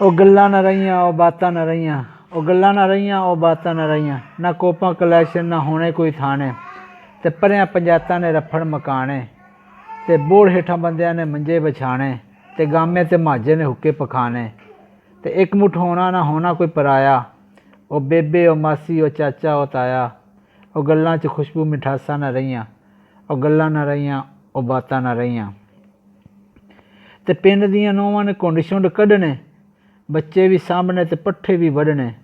ਉਹ ਗੱਲਾਂ ਨਾ ਰਹੀਆਂ ਉਹ ਬਾਤਾਂ ਨਾ ਰਹੀਆਂ, ਉਹ ਗੱਲਾਂ ਨਾ ਰਹੀਆਂ ਉਹ ਬਾਤਾਂ ਨਾ ਰਹੀਆਂ। ਨਾ ਕੋਪਾਂ ਕਲੈਸ਼ਨ ਨਾ ਹੋਣੇ ਕੋਈ ਥਾਣੇ, ਤੇ ਪਰਿਆਂ ਪੰਜਾਤਾਂ ਨੇ ਰਫੜ ਮਕਾਣੇ, ਤੇ ਬੋੜ ਹੇਠਾਂ ਬੰਦਿਆਂ ਨੇ ਮੰਜੇ ਵਿਛਾਣੇ, ਤੇ ਗਾਮੇ ਤੇ ਮਾਝੇ ਨੇ ਹੁੱਕੇ ਪਖਾਣੇ। ਤੇ ਇੱਕ ਮੁੱਠ ਹੋਣਾ ਨਾ ਹੋਣਾ ਕੋਈ ਪਰਾਇਆ, ਉਹ ਬੇਬੇ ਉਹ ਮਾਸੀ ਉਹ ਚਾਚਾ ਉਹ ਤਾਇਆ। ਉਹ ਗੱਲਾਂ 'ਚ ਖੁਸ਼ਬੂ ਮਿਠਾਸਾਂ ਨਾ ਰਹੀਆਂ, ਉਹ ਗੱਲਾਂ ਨਾ ਰਹੀਆਂ ਉਹ ਬਾਤਾਂ ਨਾ ਰਹੀਆਂ। ਤੇ ਪਿੰਡ ਦੀਆਂ ਨੌਵਾਂ ਨੇ ਘੁੰਡ ਛੁੰਡ ਕੱਢਣੇ, ਬੱਚੇ ਵੀ ਸਾਂਭਣੇ ਤੇ ਪੱਠੇ ਵੀ ਵੱਢਣੇ।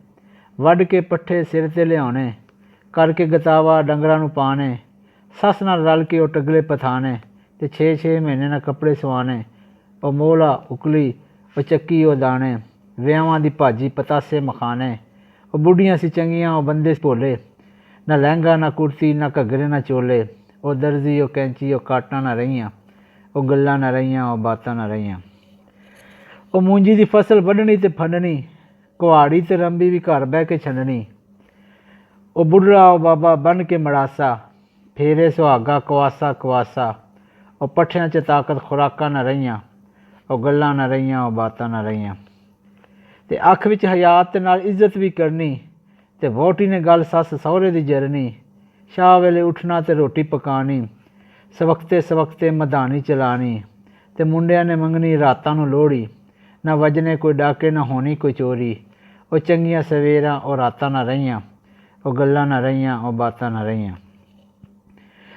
ਵੱਢ ਕੇ ਪੱਠੇ ਸਿਰ 'ਤੇ ਲਿਆਉਣੇ, ਕਰਕੇ ਗਤਾਵਾ ਡੰਗਰਾਂ ਨੂੰ ਪਾਣੇ। ਸੱਸ ਨਾਲ ਰਲ ਕੇ ਉਹ ਟਗਲੇ ਪਥਾਣੇ, ਤੇ 6-6 ਮਹੀਨੇ ਨਾਲ ਕੱਪੜੇ ਸਵਾਣੇ। ਉਹ ਮੋਹਲਾ ਉਕਲੀ ਉਹ ਚੱਕੀ ਉਹ ਦਾਣੇ, ਵਿਆਹਾਂ ਦੀ ਭਾਜੀ ਪਤਾਸੇ ਮਖਾਣੇ। ਉਹ ਬੁੱਢੀਆਂ ਸੀ ਚੰਗੀਆਂ ਉਹ ਬੰਦੇ ਭੋਲੇ, ਨਾ ਲਹਿੰਗਾ ਨਾ ਕੁੜਤੀ ਨਾ ਘੱਗਰੇ ਨਾ ਚੋਲੇ। ਉਹ ਦਰਜੀ ਉਹ ਕੈਂਚੀ ਉਹ ਕਾਟਾਂ ਨਾ ਰਹੀਆਂ, ਉਹ ਗੱਲਾਂ ਨਾ ਰਹੀਆਂ ਉਹ ਬਾਤਾਂ ਨਾ ਰਹੀਆਂ। ਉਹ ਮੂੰਜੀ ਦੀ ਫਸਲ ਵੱਢਣੀ ਤੇ ਫੰਡਣੀ, ਕੁਹਾੜੀ ਤੇ ਰੰਬੀ ਵੀ ਘਰ ਬਹਿ ਕੇ ਛੰਡਣੀ। ਉਹ ਬੁੱਢੜਾ ਉਹ ਬਾਬਾ ਬੰਨ੍ਹ ਕੇ ਮੜਾਸਾ, ਫੇਰੇ ਸੁਹਾਗਾ ਕੁਆਸਾ ਕੁਆਸਾ। ਉਹ ਪੱਠਿਆਂ 'ਚ ਤਾਕਤ ਖੁਰਾਕਾਂ ਨਾ ਰਹੀਆਂ, ਉਹ ਗੱਲਾਂ ਨਾ ਰਹੀਆਂ ਉਹ ਬਾਤਾਂ ਨਾ ਰਹੀਆਂ। ਤੇ ਅੱਖ ਵਿੱਚ ਹਯਾਤ ਤੇ ਨਾਲ ਇੱਜ਼ਤ ਵੀ ਕਰਨੀ, ਤੇ ਵਹੁਟੀ ਨੇ ਗੱਲ ਸੱਸ ਸਹੁਰੇ ਦੀ ਜਰਨੀ। ਸ਼ਾਹ ਵੇਲੇ ਉੱਠਣਾ ਤੇ ਰੋਟੀ ਪਕਾਉਣੀ, ਸਵਖਤੇ ਮਧਾਣੀ ਚਲਾਉਣੀ। ਤੇ ਮੁੰਡਿਆਂ ਨੇ ਮੰਗਣੀ ਰਾਤਾਂ ਨੂੰ ਲੋਹੜੀ, ਨਾ ਵੱਜਣੇ ਕੋਈ ਡਾਕੇ ਨਾ ਹੋਣੀ ਕੋਈ ਚੋਰੀ। ਉਹ ਚੰਗੀਆਂ ਸਵੇਰਾਂ ਉਹ ਰਾਤਾਂ ਨਾ ਰਹੀਆਂ, ਉਹ ਗੱਲਾਂ ਨਾ ਰਹੀਆਂ ਉਹ ਬਾਤਾਂ ਨਾ ਰਹੀਆਂ।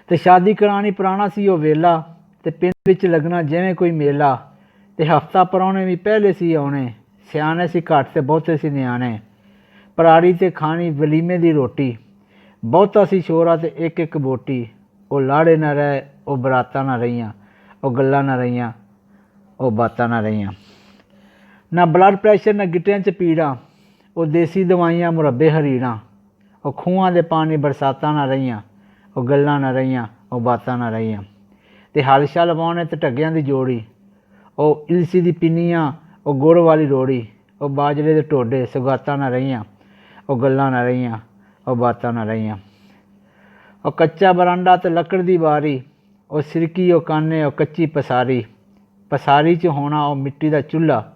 ਤੇ ਸ਼ਾਦੀ ਕਰਾਉਣੀ ਪੁਰਾਣਾ ਸੀ ਉਹ ਵੇਲਾ, ਤੇ ਪਿੰਡ ਵਿੱਚ ਲੱਗਣਾ ਜਿਵੇਂ ਕੋਈ ਮੇਲਾ। ਤੇ ਹਫ਼ਤਾ ਪ੍ਰਾਹੁਣੇ ਵੀ ਪਹਿਲੇ ਸੀ ਆਉਣੇ, ਸਿਆਣੇ ਸੀ ਘੱਟ ਤੇ ਬਹੁਤੇ ਸੀ ਨਿਆਣੇ। ਪਰਾੜੀ ਤੇ ਖਾਣੀ ਵਲੀਮੇ ਦੀ ਰੋਟੀ, ਬਹੁਤਾ ਸੀ ਸ਼ੋਰਾ ਤੇ ਇੱਕ ਇੱਕ ਬੋਟੀ। ਉਹ ਲਾੜੇ ਨਾ ਰਹਿ ਉਹ ਬਰਾਤਾਂ ਨਾ ਰਹੀਆਂ, ਉਹ ਗੱਲਾਂ ਨਾ ਰਹੀਆਂ ਉਹ ਬਾਤਾਂ ਨਾ ਰਹੀਆਂ। ਨਾ ਬਲੱਡ ਪ੍ਰੈਸ਼ਰ ਨਾ ਗਿੱਟਿਆਂ 'ਚ ਪੀੜਾਂ, ਉਹ ਦੇਸੀ ਦਵਾਈਆਂ ਮੁਰੱਬੇ ਹਰੀੜਾਂ। ਉਹ ਖੂਹਾਂ ਦੇ ਪਾਣੀ ਬਰਸਾਤਾਂ ਨਾ ਰਹੀਆਂ, ਉਹ ਗੱਲਾਂ ਨਾ ਰਹੀਆਂ ਉਹ ਬਾਤਾਂ ਨਾ ਰਹੀਆਂ। ਤੇ ਹਲ ਛਲ ਵਾਹੁਣੇ ਤੇ ਢੱਗਿਆਂ ਦੀ ਜੋੜੀ, ਉਹ ਇਲਸੀ ਦੀ ਪਿੰਨੀਆਂ ਉਹ ਗੁੜ ਵਾਲੀ ਰੋੜੀ। ਉਹ ਬਾਜਰੇ ਦੇ ਟੋਡੇ ਸੁਗਾਤਾਂ ਨਾ ਰਹੀਆਂ, ਉਹ ਗੱਲਾਂ ਨਾ ਰਹੀਆਂ ਉਹ ਬਾਤਾਂ ਨਾ ਰਹੀਆਂ। ਉਹ ਕੱਚਾ ਬਰਾਂਡਾ ਤੇ ਲੱਕੜ ਦੀ ਬਾਰੀ, ਉਹ ਸਿਰਕੀ ਉਹ ਕਾਨੇ ਉਹ ਕੱਚੀ ਪਸਾਰੀ। ਪਸਾਰੀ 'ਚ ਹੋਣਾ ਉਹ ਮਿੱਟੀ ਦਾ ਚੁੱਲ੍ਹਾ,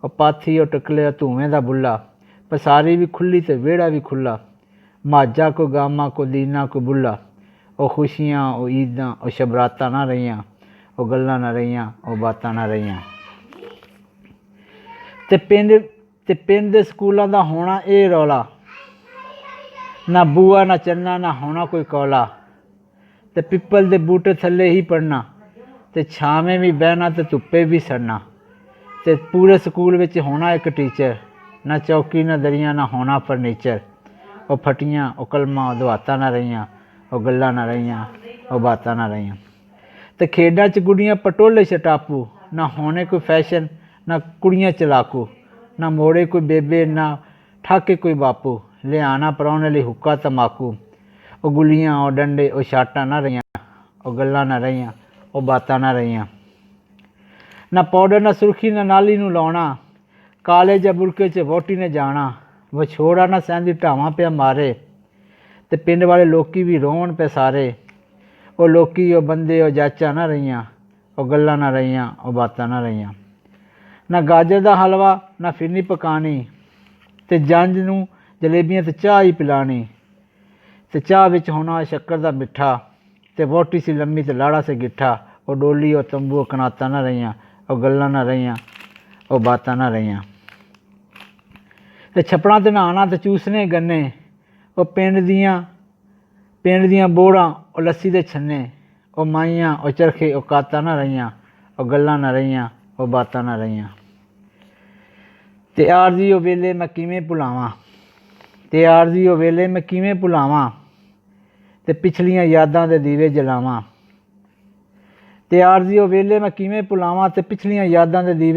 ਉਹ ਪਾਥੀ ਉਹ ਟਕਲੇ ਧੂੰਏਂ ਦਾ ਬੁੱਲਾ। ਪਸਾਰੀ ਵੀ ਖੁੱਲ੍ਹੀ ਤੇ ਵਿਹੜਾ ਵੀ ਖੁੱਲ੍ਹਾ, ਮਾਝਾ ਕੋ ਗਾਮਾ ਕੋ ਦੀਨਾ ਕੋ ਬੁੱਲਾ। ਉਹ ਖੁਸ਼ੀਆਂ ਉਹ ਈਦਾਂ ਉਹ ਸ਼ਬਰਾਤਾਂ ਨਾ ਰਹੀਆਂ, ਉਹ ਗੱਲਾਂ ਨਾ ਰਹੀਆਂ ਉਹ ਬਾਤਾਂ ਨਾ ਰਹੀਆਂ। ਤੇ ਪਿੰਡ ਦੇ ਸਕੂਲਾਂ ਦਾ ਹੋਣਾ ਇਹ ਰੌਲਾ, ਨਾ ਬੂਆ ਨਾ ਚੰਨਾ ਨਾ ਹੋਣਾ ਕੋਈ ਕੌਲਾ। ਤੇ ਪਿੱਪਲ ਦੇ ਬੂਟੇ ਥੱਲੇ ਹੀ ਪੜ੍ਹਨਾ, ਤੇ ਛਾਵੇਂ ਵੀ ਬਹਿਣਾ ਤੇ ਧੁੱਪੇ ਵੀ ਸੜਨਾ। ਤੇ ਪੂਰੇ ਸਕੂਲ ਵਿੱਚ ਹੋਣਾ ਇੱਕ ਟੀਚਰ, ਨਾ ਚੌਕੀ ਨਾ ਦਰੀਆਂ ਨਾ ਹੋਣਾ ਫਰਨੀਚਰ। ਉਹ ਫਟੀਆਂ ਉਹ ਕਲਮਾਂ ਉਹ ਦਵਾਤਾਂ ਨਾ ਰਹੀਆਂ, ਉਹ ਗੱਲਾਂ ਨਾ ਰਹੀਆਂ ਉਹ ਬਾਤਾਂ ਨਾ ਰਹੀਆਂ। ਤੇ ਖੇਡਾਂ 'ਚ ਗੁੱਡੀਆਂ ਪਟੋਲੇ ਛਟਾਪੂ, ਨਾ ਹੋਣੇ ਕੋਈ ਫੈਸ਼ਨ ਨਾ ਕੁੜੀਆਂ ਚਲਾਕੂ। ਨਾ ਮੋੜੇ ਕੋਈ ਬੇਬੇ ਨਾ ਠਾਕੇ ਕੋਈ ਬਾਪੂ, ਲਿਆਣਾ ਪ੍ਰਾਹੁਣੇ ਲਈ ਹੁੱਕਾ ਤੰਬਾਕੂ। ਉਹ ਗੁੱਲੀਆਂ ਉਹ ਡੰਡੇ ਉਹ ਛਾਟਾਂ ਨਾ ਰਹੀਆਂ, ਉਹ ਗੱਲਾਂ ਨਾ ਰਹੀਆਂ ਉਹ ਬਾਤਾਂ ਨਾ ਰਹੀਆਂ। ਨਾ ਪਾਊਡਰ ਨਾ ਸੁਰਖੀ ਨਾ ਨਾਲੀ ਨੂੰ ਲਾਉਣਾ, ਕਾਲੇ ਜਾਂ ਬੁਰਕੇ 'ਚ ਵਹੁਟੀ ਨੇ ਜਾਣਾ। ਵਿਛੋੜਾ ਨਾ ਸਹਿੰਦੀ ਢਾਵਾਂ ਪਿਆ ਮਾਰੇ, ਤੇ ਪਿੰਡ ਵਾਲੇ ਲੋਕੀ ਵੀ ਰੋਣ ਪਏ ਸਾਰੇ। ਉਹ ਲੋਕੀ ਉਹ ਬੰਦੇ ਉਹ ਜਾਚਾਂ ਨਾ ਰਹੀਆਂ, ਉਹ ਗੱਲਾਂ ਨਾ ਰਹੀਆਂ ਉਹ ਬਾਤਾਂ ਨਾ ਰਹੀਆਂ। ਨਾ ਗਾਜਰ ਦਾ ਹਲਵਾ ਨਾ ਫਿਰਨੀ ਪਕਾਉਣੀ, ਤੇ ਜੰਝ ਨੂੰ ਜਲੇਬੀਆਂ ਤੇ ਚਾਹ ਹੀ ਪਿਲਾਉਣੀ। ਤੇ ਚਾਹ ਵਿੱਚ ਹੋਣਾ ਸ਼ੱਕਰ ਦਾ ਮਿੱਠਾ, ਤੇ ਵਹੁਟੀ ਸੀ ਲੰਮੀ ਤੇ ਲਾੜਾ ਸੀ ਗਿੱਠਾ। ਉਹ ਡੋਲੀ ਉਹ ਤੰਬੂ ਉਹ ਕਨਾਤਾਂ ਨਾ ਰਹੀਆਂ, ਉਹ ਗੱਲਾਂ ਨਾ ਰਹੀਆਂ ਉਹ ਬਾਤਾਂ ਨਾ ਰਹੀਆਂ। ਤੇ ਛੱਪੜਾਂ 'ਤੇ ਨਹਾਉਣਾ ਤੇ ਚੂਸਣੇ ਗੰਨੇ, ਉਹ ਪਿੰਡ ਦੀਆਂ ਬੋੜਾਂ ਉਹ ਲੱਸੀ ਦੇ ਛੰਨੇ। ਉਹ ਮਾਈਆਂ ਉਹ ਚਰਖੇ ਉਹ ਕਾਤਾਂ ਨਾ ਰਹੀਆਂ, ਉਹ ਗੱਲਾਂ ਨਾ ਰਹੀਆਂ ਉਹ ਬਾਤਾਂ ਨਾ ਰਹੀਆਂ। ਤੇ ਆਰਜ਼ੀ ਉਹ ਵੇਲੇ ਮੈਂ ਕਿਵੇਂ ਭੁਲਾਵਾਂ, ਤੇ ਪਿਛਲੀਆਂ ਯਾਦਾਂ ਦੇ ਦੀਵੇ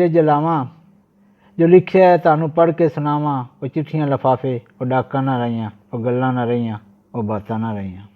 ਜਲਾਵਾਂ। ਜੋ ਲਿਖਿਆ ਤੁਹਾਨੂੰ ਪੜ੍ਹ ਕੇ ਸੁਣਾਵਾਂ, ਉਹ ਚਿੱਠੀਆਂ ਲਿਫਾਫੇ ਉਹ ਡਾਕਾਂ ਨਾ ਰਹੀਆਂ, ਉਹ ਗੱਲਾਂ ਨਾ ਰਹੀਆਂ ਉਹ ਬਾਤਾਂ ਨਾ ਰਹੀਆਂ।